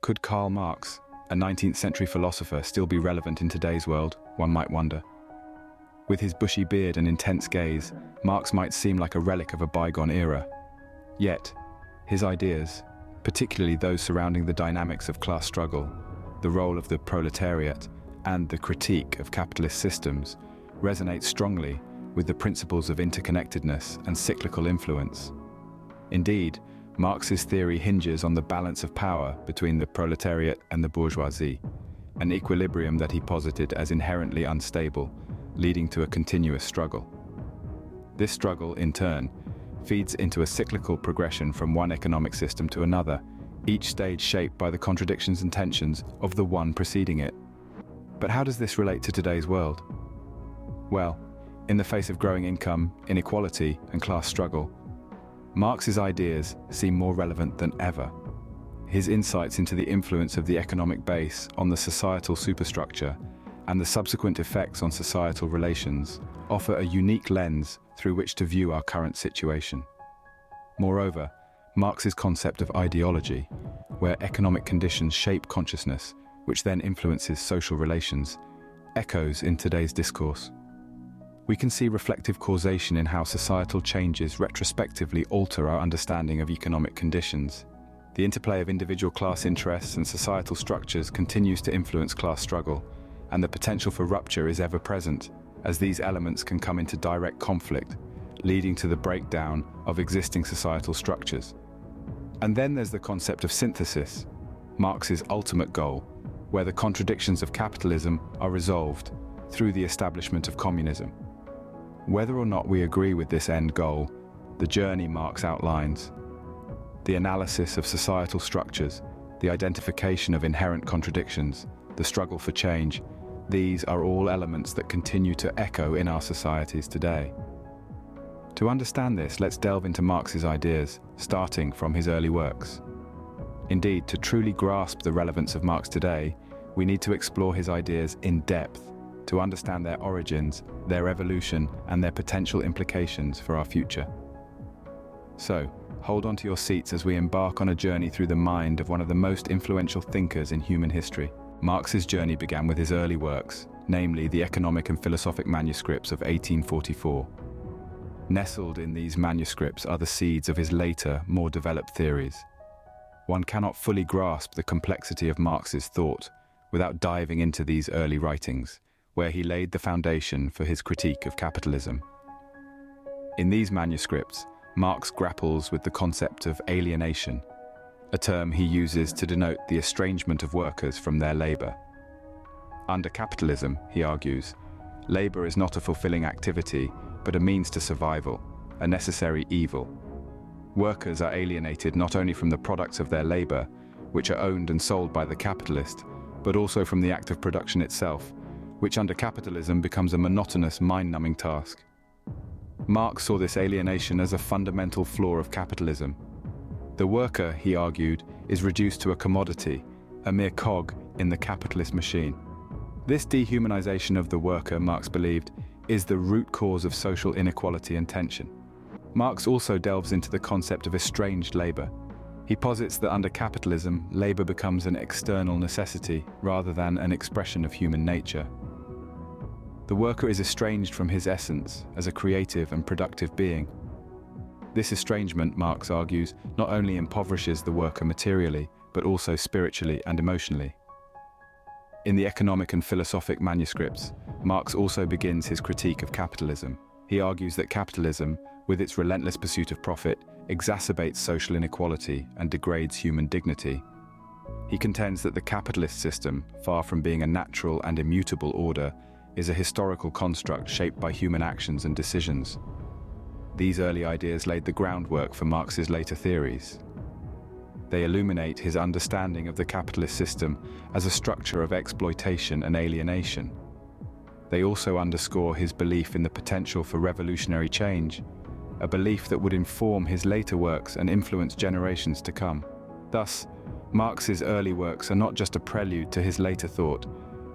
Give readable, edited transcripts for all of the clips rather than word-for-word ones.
Could Karl Marx, a 19th century philosopher, still be relevant in today's world, one might wonder? With his bushy beard and intense gaze, Marx might seem like a relic of a bygone era. Yet, his ideas, particularly those surrounding the dynamics of class struggle, the role of the proletariat, and the critique of capitalist systems, resonate strongly with the principles of interconnectedness and cyclical influence. Indeed, Marx's theory hinges on the balance of power between the proletariat and the bourgeoisie, an equilibrium that he posited as inherently unstable, leading to a continuous struggle. This struggle, in turn, feeds into a cyclical progression from one economic system to another, each stage shaped by the contradictions and tensions of the one preceding it. But how does this relate to today's world? Well, in the face of growing income, inequality, and class struggle, Marx's ideas seem more relevant than ever. His insights into the influence of the economic base on the societal superstructure and the subsequent effects on societal relations offer a unique lens through which to view our current situation. Moreover, Marx's concept of ideology, where economic conditions shape consciousness, which then influences social relations, echoes in today's discourse. We can see reflective causation in how societal changes retrospectively alter our understanding of economic conditions. The interplay of individual class interests and societal structures continues to influence class struggle, and the potential for rupture is ever present, as these elements can come into direct conflict, leading to the breakdown of existing societal structures. And then there's the concept of synthesis, Marx's ultimate goal, where the contradictions of capitalism are resolved through the establishment of communism. Whether or not we agree with this end goal, the journey Marx outlines, the analysis of societal structures, the identification of inherent contradictions, the struggle for change, these are all elements that continue to echo in our societies today. To understand this, let's delve into Marx's ideas, starting from his early works. Indeed, to truly grasp the relevance of Marx today, we need to explore his ideas in depth, to understand their origins, their evolution, and their potential implications for our future. So, hold on to your seats as we embark on a journey through the mind of one of the most influential thinkers in human history. Marx's journey began with his early works, namely the economic and philosophic manuscripts of 1844. Nestled in these manuscripts are the seeds of his later, more developed theories. One cannot fully grasp the complexity of Marx's thought without diving into these early writings, where he laid the foundation for his critique of capitalism. In these manuscripts, Marx grapples with the concept of alienation, a term he uses to denote the estrangement of workers from their labor. Under capitalism, he argues, labor is not a fulfilling activity, but a means to survival, a necessary evil. Workers are alienated not only from the products of their labor, which are owned and sold by the capitalist, but also from the act of production itself, which under capitalism becomes a monotonous, mind-numbing task. Marx saw this alienation as a fundamental flaw of capitalism. The worker, he argued, is reduced to a commodity, a mere cog in the capitalist machine. This dehumanization of the worker, Marx believed, is the root cause of social inequality and tension. Marx also delves into the concept of estranged labor. He posits that under capitalism, labor becomes an external necessity rather than an expression of human nature. The worker is estranged from his essence as a creative and productive being. This estrangement, Marx argues, not only impoverishes the worker materially, but also spiritually and emotionally. In the economic and philosophic manuscripts, Marx also begins his critique of capitalism. He argues that capitalism, with its relentless pursuit of profit, exacerbates social inequality and degrades human dignity. He contends that the capitalist system, far from being a natural and immutable order, is a historical construct shaped by human actions and decisions. These early ideas laid the groundwork for Marx's later theories. They illuminate his understanding of the capitalist system as a structure of exploitation and alienation. They also underscore his belief in the potential for revolutionary change, a belief that would inform his later works and influence generations to come. Thus, Marx's early works are not just a prelude to his later thought,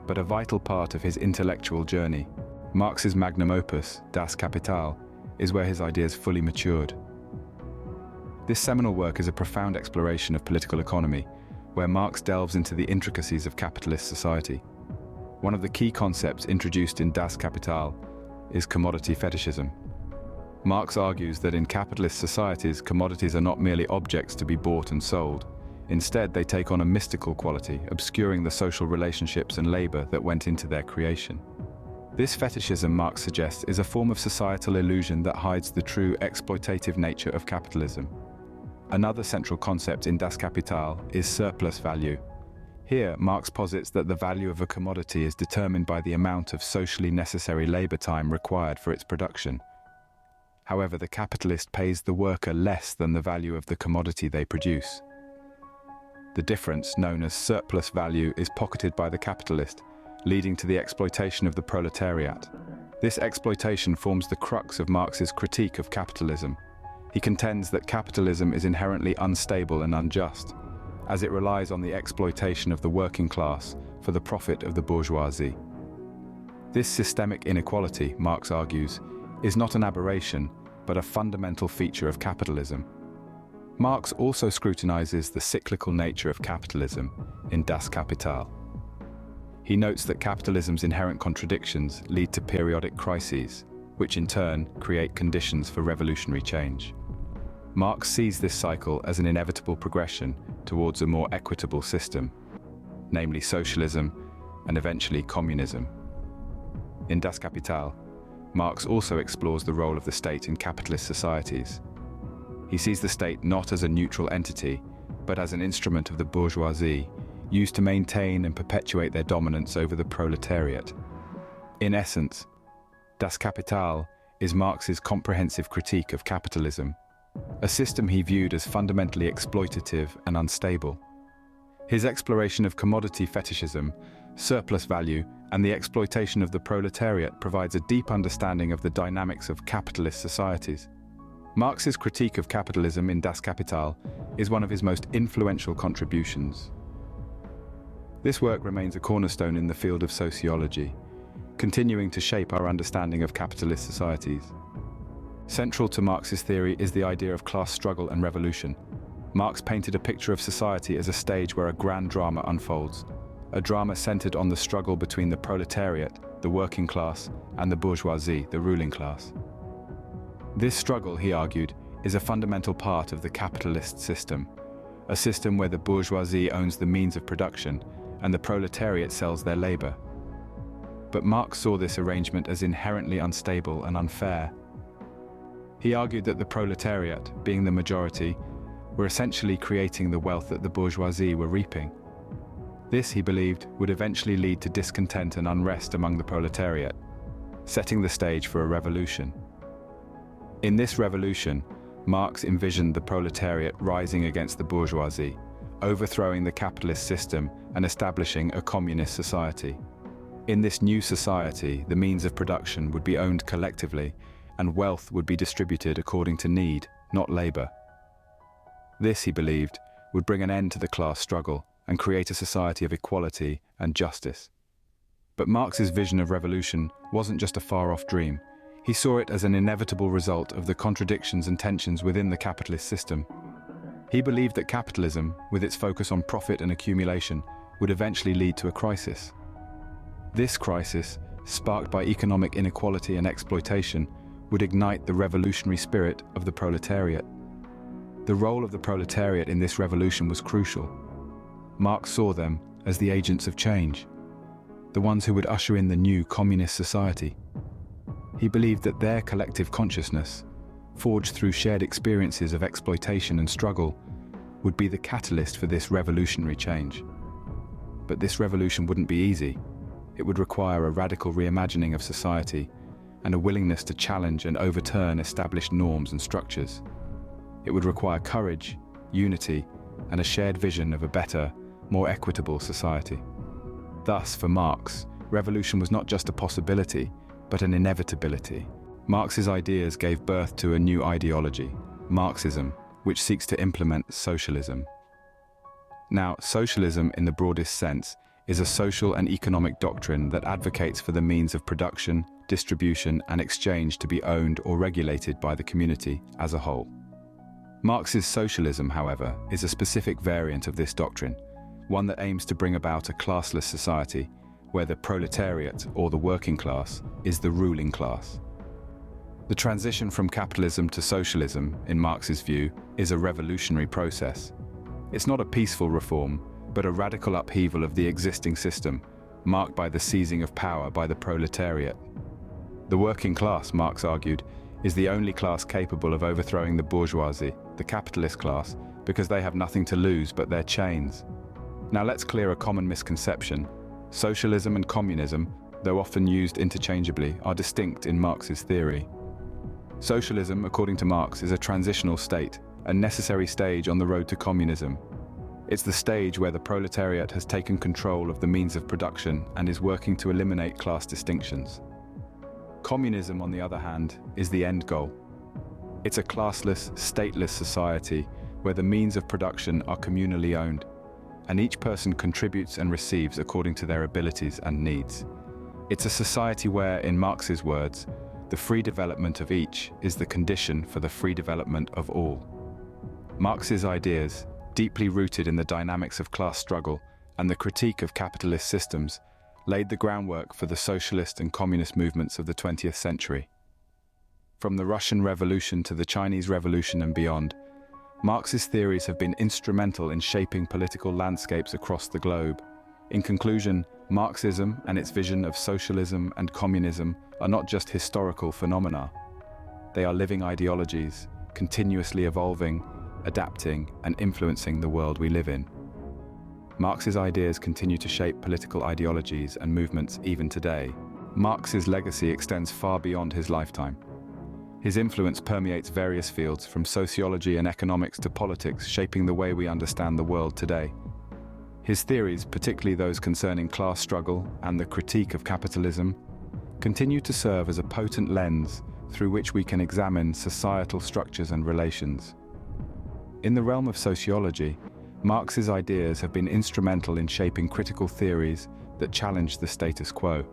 but a vital part of his intellectual journey. Marx's magnum opus, Das Kapital, is where his ideas fully matured. This seminal work is a profound exploration of political economy, where Marx delves into the intricacies of capitalist society. One of the key concepts introduced in Das Kapital is commodity fetishism. Marx argues that in capitalist societies, commodities are not merely objects to be bought and sold. Instead, they take on a mystical quality, obscuring the social relationships and labor that went into their creation. This fetishism, Marx suggests, is a form of societal illusion that hides the true exploitative nature of capitalism. Another central concept in Das Kapital is surplus value. Here, Marx posits that the value of a commodity is determined by the amount of socially necessary labor time required for its production. However, the capitalist pays the worker less than the value of the commodity they produce. The difference, known as surplus value, is pocketed by the capitalist, leading to the exploitation of the proletariat. This exploitation forms the crux of Marx's critique of capitalism. He contends that capitalism is inherently unstable and unjust, as it relies on the exploitation of the working class for the profit of the bourgeoisie. This systemic inequality, Marx argues, is not an aberration, but a fundamental feature of capitalism. Marx also scrutinizes the cyclical nature of capitalism in Das Kapital. He notes that capitalism's inherent contradictions lead to periodic crises, which in turn create conditions for revolutionary change. Marx sees this cycle as an inevitable progression towards a more equitable system, namely socialism and eventually communism. In Das Kapital, Marx also explores the role of the state in capitalist societies. He sees the state not as a neutral entity, but as an instrument of the bourgeoisie, used to maintain and perpetuate their dominance over the proletariat. In essence, Das Kapital is Marx's comprehensive critique of capitalism, a system he viewed as fundamentally exploitative and unstable. His exploration of commodity fetishism, surplus value, and the exploitation of the proletariat provides a deep understanding of the dynamics of capitalist societies. Marx's critique of capitalism in Das Kapital is one of his most influential contributions. This work remains a cornerstone in the field of sociology, continuing to shape our understanding of capitalist societies. Central to Marx's theory is the idea of class struggle and revolution. Marx painted a picture of society as a stage where a grand drama unfolds, a drama centered on the struggle between the proletariat, the working class, and the bourgeoisie, the ruling class. This struggle, he argued, is a fundamental part of the capitalist system, a system where the bourgeoisie owns the means of production and the proletariat sells their labor. But Marx saw this arrangement as inherently unstable and unfair. He argued that the proletariat, being the majority, were essentially creating the wealth that the bourgeoisie were reaping. This, he believed, would eventually lead to discontent and unrest among the proletariat, setting the stage for a revolution. In this revolution, Marx envisioned the proletariat rising against the bourgeoisie, overthrowing the capitalist system and establishing a communist society. In this new society, the means of production would be owned collectively, and wealth would be distributed according to need, not labor. This, he believed, would bring an end to the class struggle and create a society of equality and justice. But Marx's vision of revolution wasn't just a far-off dream. He saw it as an inevitable result of the contradictions and tensions within the capitalist system. He believed that capitalism, with its focus on profit and accumulation, would eventually lead to a crisis. This crisis, sparked by economic inequality and exploitation, would ignite the revolutionary spirit of the proletariat. The role of the proletariat in this revolution was crucial. Marx saw them as the agents of change, the ones who would usher in the new communist society. He believed that their collective consciousness, forged through shared experiences of exploitation and struggle, would be the catalyst for this revolutionary change. But this revolution wouldn't be easy. It would require a radical reimagining of society and a willingness to challenge and overturn established norms and structures. It would require courage, unity, and a shared vision of a better, more equitable society. Thus, for Marx, revolution was not just a possibility, but an inevitability. Marx's ideas gave birth to a new ideology, Marxism, which seeks to implement socialism. Now, socialism in the broadest sense is a social and economic doctrine that advocates for the means of production, distribution, and exchange to be owned or regulated by the community as a whole. Marx's socialism, however, is a specific variant of this doctrine, one that aims to bring about a classless society where the proletariat, or the working class, is the ruling class. The transition from capitalism to socialism, in Marx's view, is a revolutionary process. It's not a peaceful reform, but a radical upheaval of the existing system, marked by the seizing of power by the proletariat. The working class, Marx argued, is the only class capable of overthrowing the bourgeoisie, the capitalist class, because they have nothing to lose but their chains. Now let's clear a common misconception. Socialism and communism, though often used interchangeably, are distinct in Marx's theory. Socialism, according to Marx, is a transitional state, a necessary stage on the road to communism. It's the stage where the proletariat has taken control of the means of production and is working to eliminate class distinctions. Communism, on the other hand, is the end goal. It's a classless, stateless society where the means of production are communally owned, and each person contributes and receives according to their abilities and needs. It's a society where, in Marx's words, the free development of each is the condition for the free development of all. Marx's ideas, deeply rooted in the dynamics of class struggle and the critique of capitalist systems, laid the groundwork for the socialist and communist movements of the 20th century. From the Russian Revolution to the Chinese Revolution and beyond, Marx's theories have been instrumental in shaping political landscapes across the globe. In conclusion, Marxism and its vision of socialism and communism are not just historical phenomena. They are living ideologies, continuously evolving, adapting, and influencing the world we live in. Marx's ideas continue to shape political ideologies and movements even today. Marx's legacy extends far beyond his lifetime. His influence permeates various fields, from sociology and economics to politics, shaping the way we understand the world today. His theories, particularly those concerning class struggle and the critique of capitalism, continue to serve as a potent lens through which we can examine societal structures and relations. In the realm of sociology, Marx's ideas have been instrumental in shaping critical theories that challenge the status quo.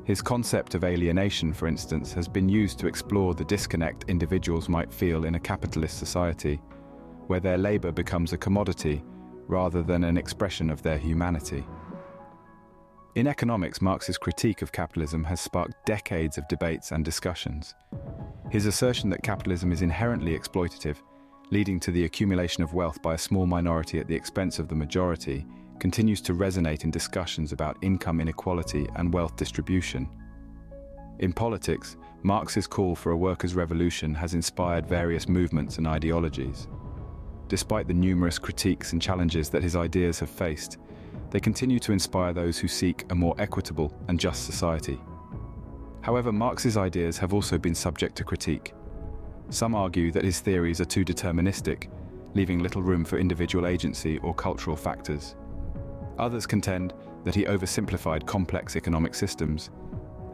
His concept of alienation, for instance, has been used to explore the disconnect individuals might feel in a capitalist society, where their labor becomes a commodity rather than an expression of their humanity. In economics, Marx's critique of capitalism has sparked decades of debates and discussions. His assertion that capitalism is inherently exploitative, leading to the accumulation of wealth by a small minority at the expense of the majority, continues to resonate in discussions about income inequality and wealth distribution. In politics, Marx's call for a workers' revolution has inspired various movements and ideologies. Despite the numerous critiques and challenges that his ideas have faced, they continue to inspire those who seek a more equitable and just society. However, Marx's ideas have also been subject to critique. Some argue that his theories are too deterministic, leaving little room for individual agency or cultural factors. Others contend that he oversimplified complex economic systems,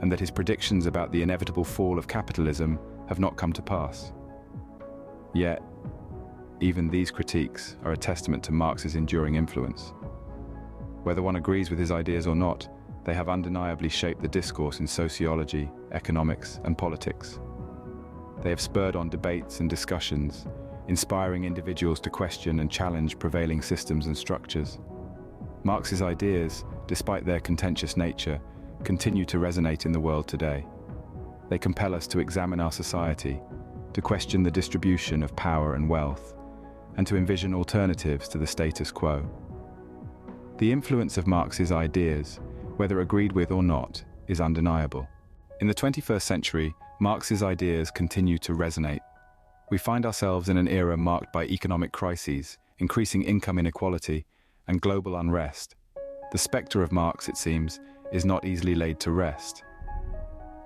and that his predictions about the inevitable fall of capitalism have not come to pass. Yet, even these critiques are a testament to Marx's enduring influence. Whether one agrees with his ideas or not, they have undeniably shaped the discourse in sociology, economics, and politics. They have spurred on debates and discussions, inspiring individuals to question and challenge prevailing systems and structures. Marx's ideas, despite their contentious nature, continue to resonate in the world today. They compel us to examine our society, to question the distribution of power and wealth, and to envision alternatives to the status quo. The influence of Marx's ideas, whether agreed with or not, is undeniable. In the 21st century, Marx's ideas continue to resonate. We find ourselves in an era marked by economic crises, increasing income inequality, and global unrest. The spectre of Marx, it seems, is not easily laid to rest.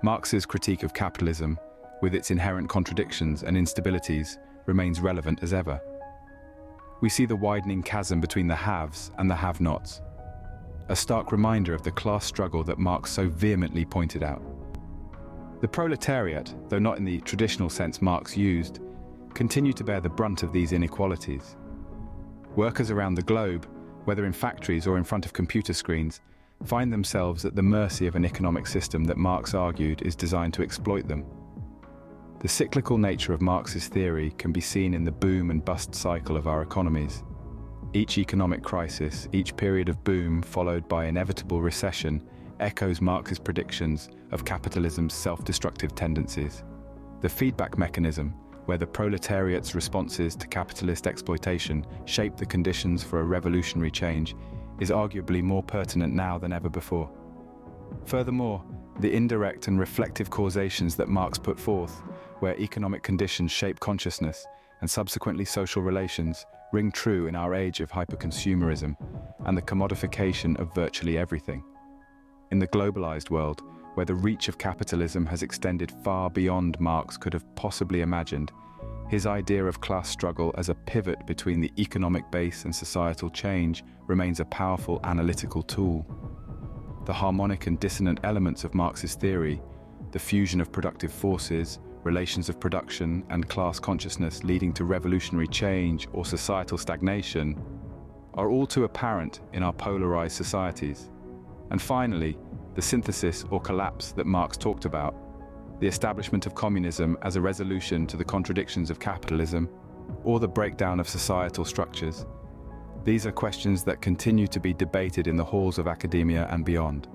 Marx's critique of capitalism, with its inherent contradictions and instabilities, remains relevant as ever. We see the widening chasm between the haves and the have-nots, a stark reminder of the class struggle that Marx so vehemently pointed out. The proletariat, though not in the traditional sense Marx used, continue to bear the brunt of these inequalities. Workers around the globe, whether in factories or in front of computer screens, find themselves at the mercy of an economic system that Marx argued is designed to exploit them. The cyclical nature of Marx's theory can be seen in the boom and bust cycle of our economies. Each economic crisis, each period of boom followed by inevitable recession, echoes Marx's predictions of capitalism's self-destructive tendencies. The feedback mechanism, where the proletariat's responses to capitalist exploitation shape the conditions for a revolutionary change, is arguably more pertinent now than ever before. Furthermore, the indirect and reflective causations that Marx put forth, where economic conditions shape consciousness and subsequently social relations, ring true in our age of hyperconsumerism and the commodification of virtually everything. In the globalized world, where the reach of capitalism has extended far beyond Marx could have possibly imagined, his idea of class struggle as a pivot between the economic base and societal change remains a powerful analytical tool. The harmonic and dissonant elements of Marx's theory, the fusion of productive forces, relations of production, and class consciousness leading to revolutionary change or societal stagnation, are all too apparent in our polarized societies. And finally, the synthesis or collapse that Marx talked about, the establishment of communism as a resolution to the contradictions of capitalism, or the breakdown of societal structures. These are questions that continue to be debated in the halls of academia and beyond.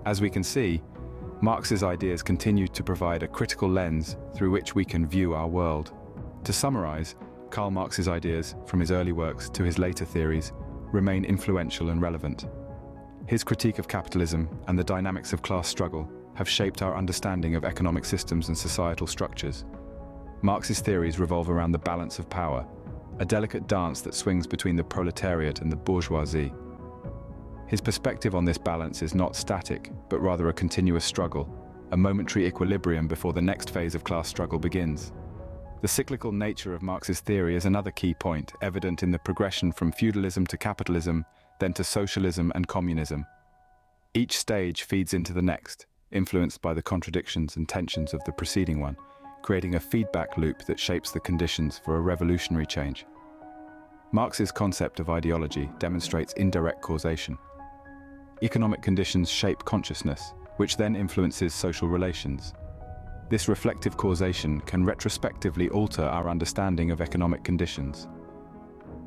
As we can see, Marx's ideas continue to provide a critical lens through which we can view our world. To summarize, Karl Marx's ideas, from his early works to his later theories, remain influential and relevant. His critique of capitalism and the dynamics of class struggle have shaped our understanding of economic systems and societal structures. Marx's theories revolve around the balance of power, a delicate dance that swings between the proletariat and the bourgeoisie. His perspective on this balance is not static, but rather a continuous struggle, a momentary equilibrium before the next phase of class struggle begins. The cyclical nature of Marx's theory is another key point, evident in the progression from feudalism to capitalism, then to socialism and communism. Each stage feeds into the next, influenced by the contradictions and tensions of the preceding one, creating a feedback loop that shapes the conditions for a revolutionary change. Marx's concept of ideology demonstrates indirect causation. Economic conditions shape consciousness, which then influences social relations. This reflective causation can retrospectively alter our understanding of economic conditions.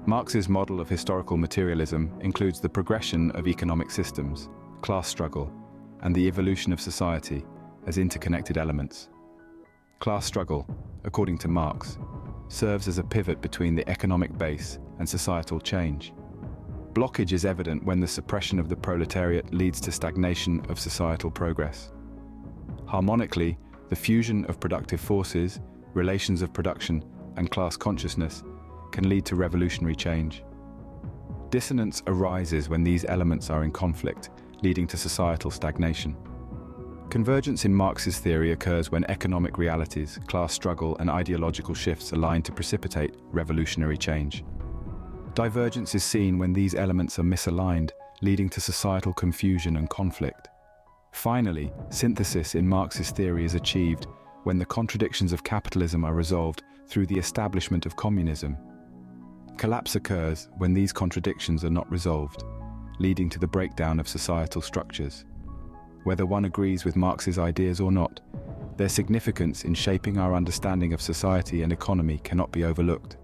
Marx's model of historical materialism includes the progression of economic systems, class struggle, and the evolution of society as interconnected elements. Class struggle, according to Marx, serves as a pivot between the economic base and societal change. Blockage is evident when the suppression of the proletariat leads to stagnation of societal progress. Harmonically, the fusion of productive forces, relations of production, and class consciousness can lead to revolutionary change. Dissonance arises when these elements are in conflict, leading to societal stagnation. Convergence in Marx's theory occurs when economic realities, class struggle, and ideological shifts align to precipitate revolutionary change. Divergence is seen when these elements are misaligned, leading to societal confusion and conflict. Finally, synthesis in Marx's theory is achieved when the contradictions of capitalism are resolved through the establishment of communism. Collapse occurs when these contradictions are not resolved, leading to the breakdown of societal structures. Whether one agrees with Marx's ideas or not, their significance in shaping our understanding of society and economy cannot be overlooked.